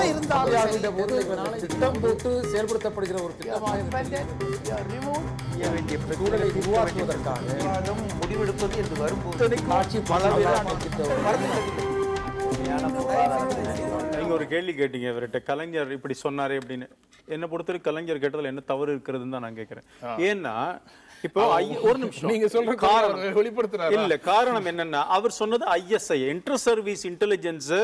இருந்தாலும் திட்டம் போட்டு செயல்படுத்தப்படுகிற ஒரு திட்டமாக சூழலை உருவாக்குவதற்காக முடிவெடுப்பது என்று வரும்போது ஆட்சி பல நீங்க ஒரு கேள்வி கேட்டீங்க இவர்கிட்ட, கலைஞர் இப்படி சொன்னாரே அப்படின்னு. என்ன பொறுத்தவரை கலைஞர் கேட்டதுல என்ன தவறு இருக்கிறதுன்னு தான் நான் கேட்கிறேன். ஏன்னா இப்போ ஒரு நிமிஷம், நீங்க சொல்ற காரணம் வெளிப்படுத்துறாரு இல்ல, காரணம் என்னன்னா அவர் சொன்னது ISI இன்டர் சர்வீஸ் இன்டெலிஜென்ஸ்,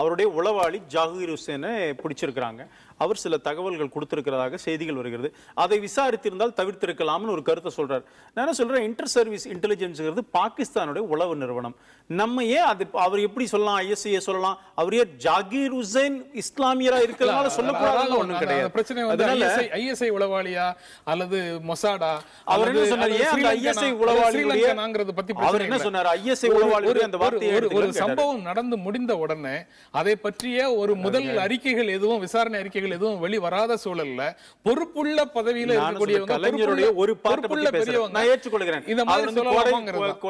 அவருடைய உளவாளி ஜாகிர் ஹுசேனை பிடிச்சிருக்கிறாங்க. அவர் சில தகவல்கள் கொடுத்திருக்கிறதாக செய்திகள் வருகிறது. அதை விசாரித்திருந்தால் தவிர்த்திருக்கலாம்னு ஒரு கருத்தை சொல்றாரு. நான் என்ன சொல்றேன், இன்டர் சர்வீஸ் இன்டெலிஜென்ஸ்ங்கிறது பாகிஸ்தானுடைய உளவு நிறுவனம். நம்ம ஏன் அது அவர் எப்படி சொல்லலாம், ISI சொல்லலாம், அவர் ஏன் ஜாகிர் ஹுசேன் இஸ்லாமியரா இருக்கிறதுனால சொல்லக்கூடாதுன்னு ஒண்ணும் கிடையாது. பிரச்சனை வந்து ISI உளவாளியா அல்லது மொசாடா, அவர் என்ன சொன்னார், ஏன் அந்த ISI உளவாளிங்கிறது பத்தி அவர் என்ன சொன்னார், ISI உளவாளி அந்த வார்த்தையை ஒரு சம்பவம் நடந்து முடிந்த உடனே அதை பற்றிய ஒரு முதல் அறிக்கைகள் எதுவும், விசாரணை அறிக்கைகள் எதுவும் வெளி வராத சூழல்ல பொறுப்புள்ள பதவியில இருக்கக்கூடியவங்க, கலைஞருடைய ஒரு பார்ட்ட பெரியவங்க, நான் ஏற்றுக்கொள்கிறேன். இந்த மாதிரி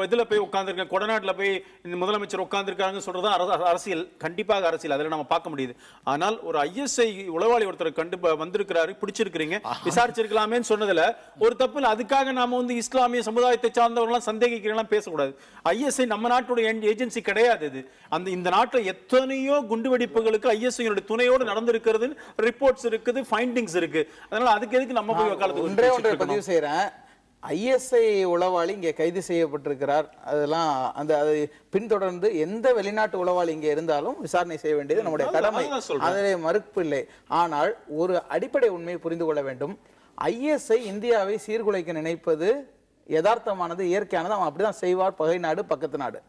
இதுல போய் உட்கார்ந்திருக்க, கொடநாட்டுல போய் முதலமைச்சர் உட்கார்ந்திருக்காங்க சொல்றது அரசியல், கண்டிப்பாக அரசியல், அதுல நம்ம பார்க்க முடியுது. ஆனால் ஒரு ISI உளவாளி ஒருத்தர் கண்டு வந்திருக்கிறாரு, பிடிச்சிருக்கிறீங்க, விசாரிச்சிருக்கலாமேன்னு சொன்னதுல ஒரு தப்பு இல்லை. அதுக்காக நாம வந்து இஸ்லாமிய சமுதாயத்தை சார்ந்தவர்கள் சந்தேகிக்கிறீங்களா பேசக்கூடாது. ISI நம்ம நாட்டுடைய ஏஜென்சி கிடையாது. இது அந்த இந்த நாட்டில் எத்தனையோ குண்டுவெடிப்புகளுக்கு ISI துணையோடு நடந்திருக்கிறது, ரிப்போர்ட்ஸ் இருக்குது, ஃபைண்டிங்ஸ் இருக்கு. அதனால அதுக்கு எதுக்கு நம்ம போய் ஒன்றே ஒன்றை பதிவு செய்யறேன். ISI உளவாளி இங்கே கைது செய்யப்பட்டிருக்கிறார். அதெல்லாம் அந்த அதை பின்தொடர்ந்து எந்த வெளிநாட்டு உளவாளி இங்கே இருந்தாலும் விசாரணை செய்ய வேண்டியது நம்முடைய கடமை, அதிலே மறுப்பு இல்லை. ஆனால் ஒரு அடிப்படை உண்மையை புரிந்து கொள்ள வேண்டும். ISI இந்தியாவை சீர்குலைக்க நினைப்பது யதார்த்தமானது, இயற்கையானது. அவன் அப்படிதான் செய்வார், பகை நாடு, பக்கத்து நாடு.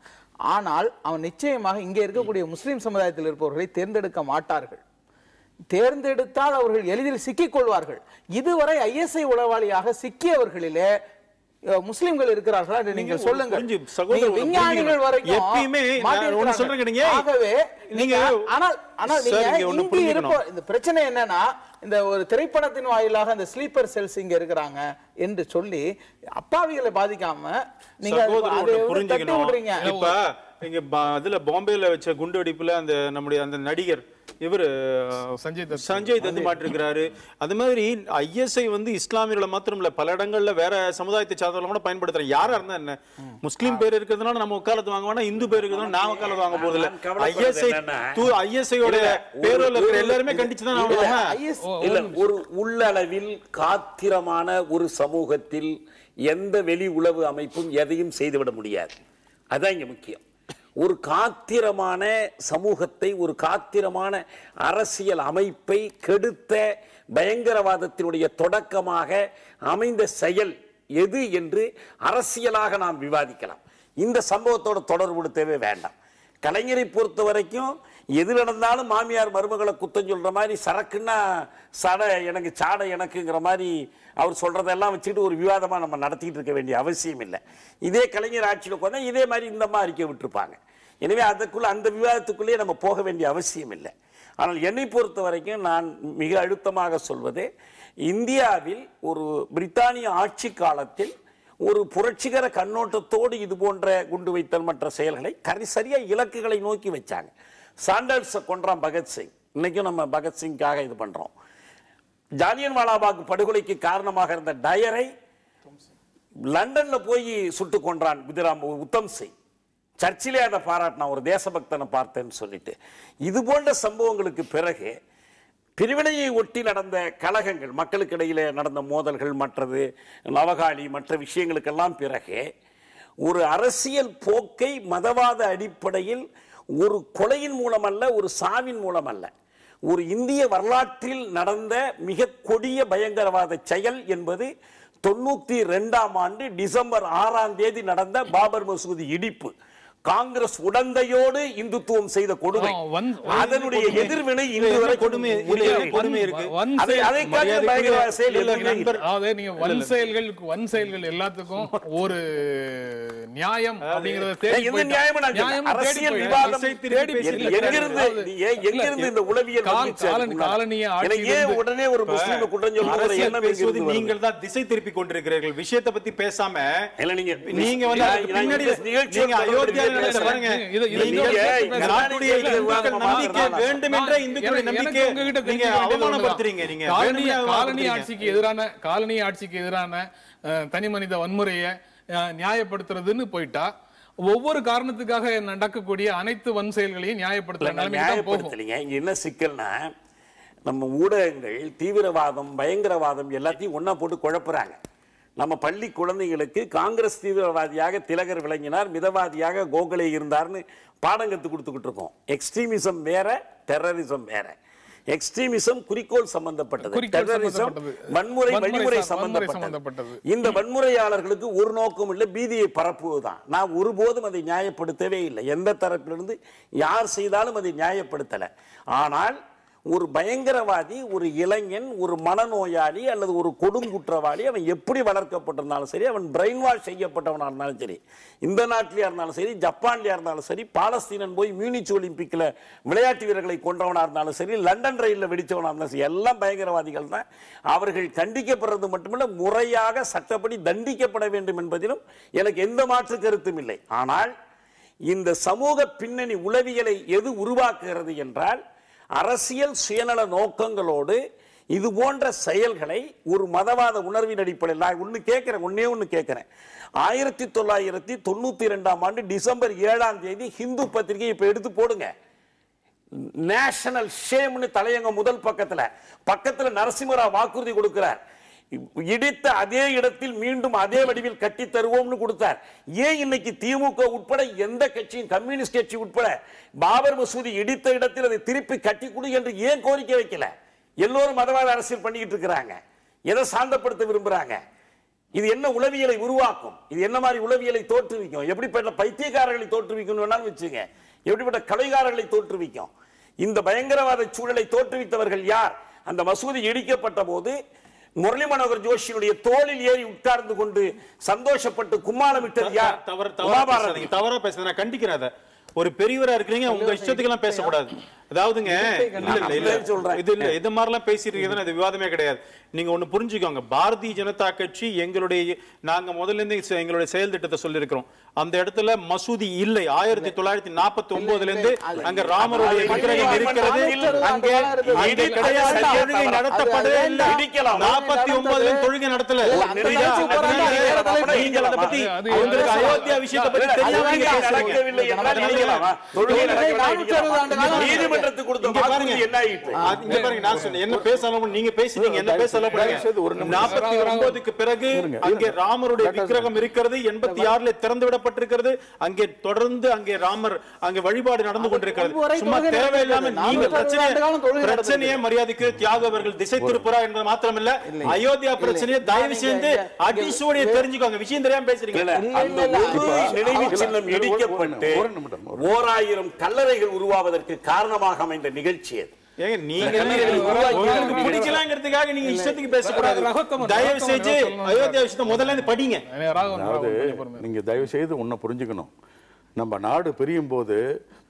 ஆனால் அவன் நிச்சயமாக இங்கே இருக்கக்கூடிய முஸ்லிம் சமுதாயத்தில் இருப்பவர்களை தேர்ந்தெடுக்க மாட்டார்கள். தேர்ந்தெடுத்தால் அவர்கள் எளிதில் சிக்கிக் கொள்வார்கள். இதுவரை ISI உளவாளியாக சிக்கியவர்களிலே முஸ்லிம்கள் இருக்கிறார்களா என்று நீங்கள் சொல்லுங்க. விஞ்ஞானிகள் வரைக்கும் ஆகவே நீங்க இந்த பிரச்சனை என்னன்னா, இந்த ஒரு திரைப்படத்தின் வாயிலாக இந்த ஸ்லீப்பர் செல்ஸ் இங்க இருக்கிறாங்க என்று சொல்லி அப்பாவிகளை பாதிக்காம நீங்க தட்டி விடுறீங்க. இப்ப இங்க அதுல பாம்பேல வச்ச குண்டு வெடிப்புல அந்த நம்முடைய அந்த நடிகர் இவரு சஞ்சய் தத்து மாட்டிருக்கிறாரு. அது மாதிரி ISI வந்து இஸ்லாமியர்களை மாத்திரம் இல்ல, பல இடங்கள்ல வேற சமுதாயத்தை சார்ந்தவர்கள் கூட பயன்படுத்துறாங்க. யாரா இருந்தா என்ன, முஸ்லீம் பேர் இருக்கிறதுனால நம்ம வக்காலத்து வாங்க வேணா, இந்து பேர் இருக்கிறதுனால நான் வக்காலத்து வாங்க போறது இல்ல. ISI பேரோல இருக்கிற எல்லாருமே கண்டிச்சுதான். ஒரு உள்ளளவில் காத்திரமான ஒரு சமூகத்தில் எந்த வெளி உளவு அமைப்பும் எதையும் செய்துவிட முடியாது. அதான் இங்க முக்கியம். ஒரு காத்திரமான சமூகத்தை, ஒரு காத்திரமான அரசியல் அமைப்பை கெடுத்த பயங்கரவாதத்தினுடைய தொடக்கமாக அமைந்த செயல் எது என்று அரசியலாக நாம் விவாதிக்கலாம். இந்த சம்பவத்தோட தொடர்புடுத்தவே வேண்டாம். கலைஞரை பொறுத்த வரைக்கும் எது நடந்தாலும் மாமியார் மருமகளை குத்தம் சொல்ற மாதிரி, சரக்குன்னா சடை எனக்கு சாடை எனக்குங்கிற மாதிரி அவர் சொல்றதெல்லாம் வச்சுக்கிட்டு ஒரு விவாதமா நம்ம நடத்திட்டு இருக்க வேண்டிய அவசியம் இல்லை. இதே கலைஞர் ஆட்சியில் உட்கார்ந்தா இதே மாதிரி இந்த மாதிரி அறிக்கை விட்டுருப்பாங்க. எனவே அதுக்குள்ள அந்த விவாதத்துக்குள்ளேயே நம்ம போக வேண்டிய அவசியம் இல்லை. ஆனால் என்னை பொறுத்த வரைக்கும் நான் மிக அழுத்தமாக சொல்வது, இந்தியாவில் ஒரு பிரித்தானிய ஆட்சி காலத்தில் ஒரு புரட்சிகர கண்ணோட்டத்தோடு இது போன்ற குண்டு வைத்தல் மற்ற செயல்களை சரியா இலக்குகளை நோக்கி வச்சாங்க. சாண்டர்ஸை கொன்றான் பகத்சிங், இன்னைக்கும் நம்ம பகத்சிங்காக இது பண்றோம். ஜாலியன் வாலாபாக் படுகொலைக்கு காரணமாக இருந்த டயரை லண்டன்ல போய் சுட்டு கொன்றான் உத்தம் சிங். சர்ச்சிலே அதை பாராட்டினா, ஒரு தேசபக்தனை பார்த்தேன்னு சொல்லிட்டு. இது போன்ற சம்பவங்களுக்கு பிறகு பிரிவினையை ஒட்டி நடந்த கலகங்கள், மக்களுக்கு இடையிலே நடந்த மோதல்கள், மற்றது நவகாலி மற்ற விஷயங்களுக்கெல்லாம் பிறகு ஒரு அரசியல் போக்கை மதவாத அடிப்படையில் ஒரு கொலையின் மூலம் அல்ல, ஒரு சாவின் மூலம் அல்ல, ஒரு இந்திய வரலாற்றில் நடந்த மிக கொடிய பயங்கரவாத செயல் என்பது 92ஆம் ஆண்டு டிசம்பர் 6ஆம் தேதி நடந்த பாபர் மசூதி இடிப்பு. காங்கிரஸ் உடந்தையோடு இந்துத்துவம் செய்த கொடுமை, அதனுடைய எதிர்வினை இன்று வரை கொடுமை இருக்கு. வன் செயல்கள் எல்லாத்துக்கும் ஒரு நியாயம் அரசியல் விவாதம் எங்கிருந்து இந்த உளவியல் உடனே ஒரு முஸ்லிம் குற்றம் சொல்லுவது நீங்கள் தான் திசை திருப்பி கொண்டிருக்கிறீர்கள். விஷயத்தை பத்தி பேசாம நீங்க அயோத்தியா பாருங்க, இது நாட்டுடைய இந்துக்கள் நம்பிக்கை வேண்டும் என்ற இந்துக்களுடைய நம்பிக்கை நீங்க அவமானப்படுத்துறீங்க. நீங்க காலனி ஆட்சிக்கு எதிரான தனி மனித வன்முறையை நியாயப்படுத்துறதுன்னு போயிட்டா ஒவ்வொரு காரணத்துக்காக நடக்கக்கூடிய அனைத்து வன் செயல்களையும் நியாயப்படுத்தலீங்க. இங்க என்ன சிக்கல்னா, நம்ம ஊடகங்கள் தீவிரவாதம் பயங்கரவாதம் எல்லாத்தையும் ஒன்னா போட்டு குழப்புறாங்க. நம்ம பள்ளி குழந்தைகளுக்கு காங்கிரஸ் தீவிரவாதியாக திலகர் விளங்கினார், மிதவாதியாக கோகலே இருந்தார்னு பாடம் கத்து கொடுத்துக்கிட்டு இருக்கோம். எக்ஸ்ட்ரீமிசம் வேற, டெரரிசம் வேற. எக்ஸ்ட்ரீமிசம் குறிக்கோள் சம்பந்தப்பட்டது, டெரரிசம் வன்முறை சம்பந்தப்பட்டது. இந்த வன்முறையாளர்களுக்கு ஒரு நோக்கம் இல்லை, பீதியை பரப்புவதுதான். நான் ஒருபோதும் அதை நியாயப்படுத்தவே இல்லை. எந்த தரப்பிலிருந்து யார் செய்தாலும் அதை நியாயப்படுத்தல. ஆனால் ஒரு பயங்கரவாதி, ஒரு இளைஞன், ஒரு மனநோயாளி அல்லது ஒரு கொடுங்குற்றவாளி, அவன் எப்படி வளர்க்கப்பட்டிருந்தாலும் சரி, அவன் பிரெயின் வாஷ் செய்யப்பட்டவனா இருந்தாலும் சரி, இந்த நாட்டிலேயா இருந்தாலும் சரி, ஜப்பான்லயா இருந்தாலும் சரி, பாலஸ்தீனன் போய் மியூனிச் ஒலிம்பிக்ல விளையாட்டு வீரர்களை கொன்றவனா இருந்தாலும் சரி, லண்டன் ரயிலில் வெடிச்சவனா இருந்தாலும் சரி, எல்லாம் பயங்கரவாதிகள் தான். அவர்கள் தண்டிக்கப்படுறது மட்டுமல்ல, முறையாக சட்டப்படி தண்டிக்கப்பட வேண்டும் என்பதிலும் எனக்கு எந்த மாற்று கருத்தும் இல்லை. ஆனால் இந்த சமூக பின்னணி உளவியலை எது உருவாக்குகிறது என்றால், அரசியல் சுயநல நோக்கங்களோடு இது போன்ற செயல்களை ஒரு மதவாத உணர்வின் அடிப்படையில் நான் ஒன்னே ஒன்று கேட்கிறேன். 1992 டிசம்பர் 7 ஹிந்து பத்திரிகை இப்ப எடுத்து போடுங்க. நேஷனல் ஷேம்னு தலையங்க முதல் பக்கத்துல நரசிம்மராவ் வாக்குறுதி கொடுக்கிறார். இடித்த அதே இடத்தில் மீண்டும் அதே வடிவில் கட்டி தருவோம்னு கொடுத்தார். ஏன் இன்னைக்கு திமுக உட்பட எந்த கட்சியும், கம்யூனிஸ்ட் கட்சி உட்பட, பாபர் மசூதி இடித்த இடத்தில் அதை திருப்பி கட்டி கொடு என்று ஏன் கோரிக்கை வைக்கல? எல்லோரும் மதவாத அரசியல் பண்ணிட்டு இருக்கிறாங்க. எதை சாந்தப்படுத்த விரும்புறாங்க? இது என்ன உளவியலை உருவாக்கும்? இது என்ன மாதிரி உளவியலை தோற்றுவிக்கும்? எப்படிப்பட்ட பைத்தியக்காரர்களை தோற்றுவிக்கும் வேணாலும் வச்சுங்க, எப்படிப்பட்ட கொலைகாரர்களை தோற்றுவிக்கும்? இந்த பயங்கரவாத சூழலை தோற்றுவித்தவர்கள் யார்? அந்த மசூதி இடிக்கப்பட்ட போது முரளி மனோகர் ஜோஷியுடைய தோளில் ஏறி உட்கார்ந்து கொண்டு சந்தோஷப்பட்டு கும்மாளமிட்டது யார்? தவறா பேசுறேன், கண்டிக்கிறேன். ஒரு பெரியவரா இருக்கிறீங்க, உங்க இஷ்டத்துக்கு எல்லாம் பேசக்கூடாது. அதாவதுங்க, இது மாதிரிலாம் பேசிட்டு இருக்கிறது விவாதமே கிடையாது. நீங்க ஒண்ணு புரிஞ்சுக்கோங்க, பாரதிய ஜனதா கட்சி நாங்க முதல்ல இருந்து எங்களுடைய செயல் திட்டத்தை சொல்லி இருக்கிறோம். அந்த இடத்துல மசூதி இல்லை. 1949 இருந்து அங்க ராமருடைய விக்கிரகம் இருக்கிறது. அங்கே நடத்தப்படவே இல்லை. 49 தொழுகை நடத்தல. உங்களுக்கு அயோத்தியா விஷயத்தை பத்தி தெரியாம நீதிமன்றத்துக்கு கொடுத்த வாக்குறுதி என்ன ஆயிற்று? என்ன பேசலாம் நீங்க பேசுறீங்க, என்ன பேசலாம்? 49க்கு பிறகு அங்கே ராமருடைய விக்கிரகம் இருக்கிறது. 86 திறந்து விடப்பட்டிருக்கிறது. அங்கே தொடர்ந்து அங்கே ராமர் அங்கே வழிபாடு நடந்து கொண்டிருக்கிறது. சும்மா தேவையில்லாம நீங்க பிரச்சனையே மரியாதைக்கு தியாக அவர்கள் திசை திருப்புறா என்பது மாத்திரமல்ல, அயோத்தியா பிரச்சனையை தயவு செய்து அடிசோடியை தெரிஞ்சுக்கோங்க. விஷயம் தெரியாம பேசுறீங்க. நினைவு சின்னம் இடிக்கப்பட்டு 1000 கல்லறைகள் உருவாவதற்கு காரணமாக அமைந்த நிகழ்ச்சி அது. பிடிக்கலாங்கிறதுக்காக நீங்க இஷ்டத்துக்கு பேசக்கூடாது. தயவு செய்து அயோத்தியா விஷயத்தை முதல்ல இருந்து படிங்க. நீங்க தயவு செய்து ஒன்ன புரிஞ்சுக்கணும். நம்ம நாடு பிரியும் போது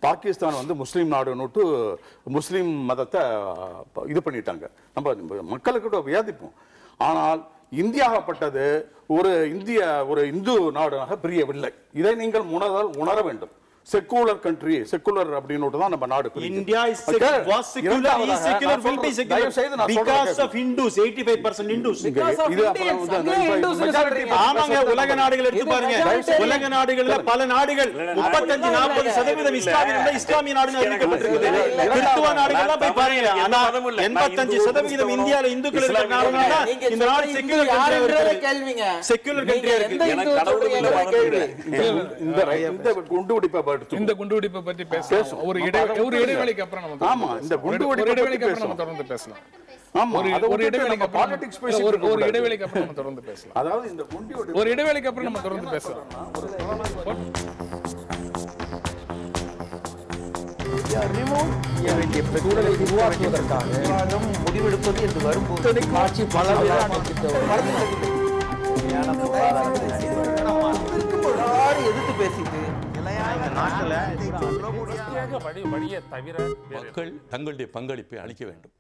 பாகிஸ்தான் முஸ்லீம் நாடுன்னுட்டு முஸ்லீம் மதத்தை இது பண்ணிட்டாங்க. நம்ம மக்களுக்கு வியாதிப்போம். ஆனால் இந்தியாகப்பட்டது ஒரு இந்து நாடாக பிரியவில்லை. இதை நீங்கள் உணர வேண்டும். செக்குலர் கண்ட்ரி, செக்குலர் அப்படின்னு தான் நம்ம நாடு. India is was secular, is secular, will be secular because of Hindus, 85% Hindus. ஆமாங்க, உலக நாடுகள் எடுத்து பாருங்க. உலக நாடுகள்ல பல நாடுகள் 35-40% இஸ்லாமிய நாடுகள் அறிவிக்கப்பட்டிருக்குது. கிறிஸ்துவ நாடுகள்லாம் போய் பாருங்க. ஆனா 85% இந்தியால இந்துக்கள் இருக்கிறனால இந்த நாடு செக்குலர் கண்ட்ரியா இருக்கு. செக்குலர் கண்ட்ரியா இருக்கு. இந்த குண்டுவெடிப்பை இந்த குண்டுவெடிப்பை பற்றி பேசலாம். ஒரு இடைவேளைக்கு அப்புறம் நம்ம தொடர்ந்து பேசலாம். ஒரு இடைவேளைக்கு அப்புறம் நம்ம தொடர்ந்து பேசலாம். அதாவது இந்த ஒரு இடைவேளைக்கு அப்புறம் நம்ம தொடர்ந்து பேசலாம். சூழலை உருவாக்குவதற்காக முடிவெடுப்பது என்று வரும்போது காட்சி பல எதிர்த்து பேசிட்டு மக்கள் தங்களுடைய பங்களிப்பை அளிக்க வேண்டும்.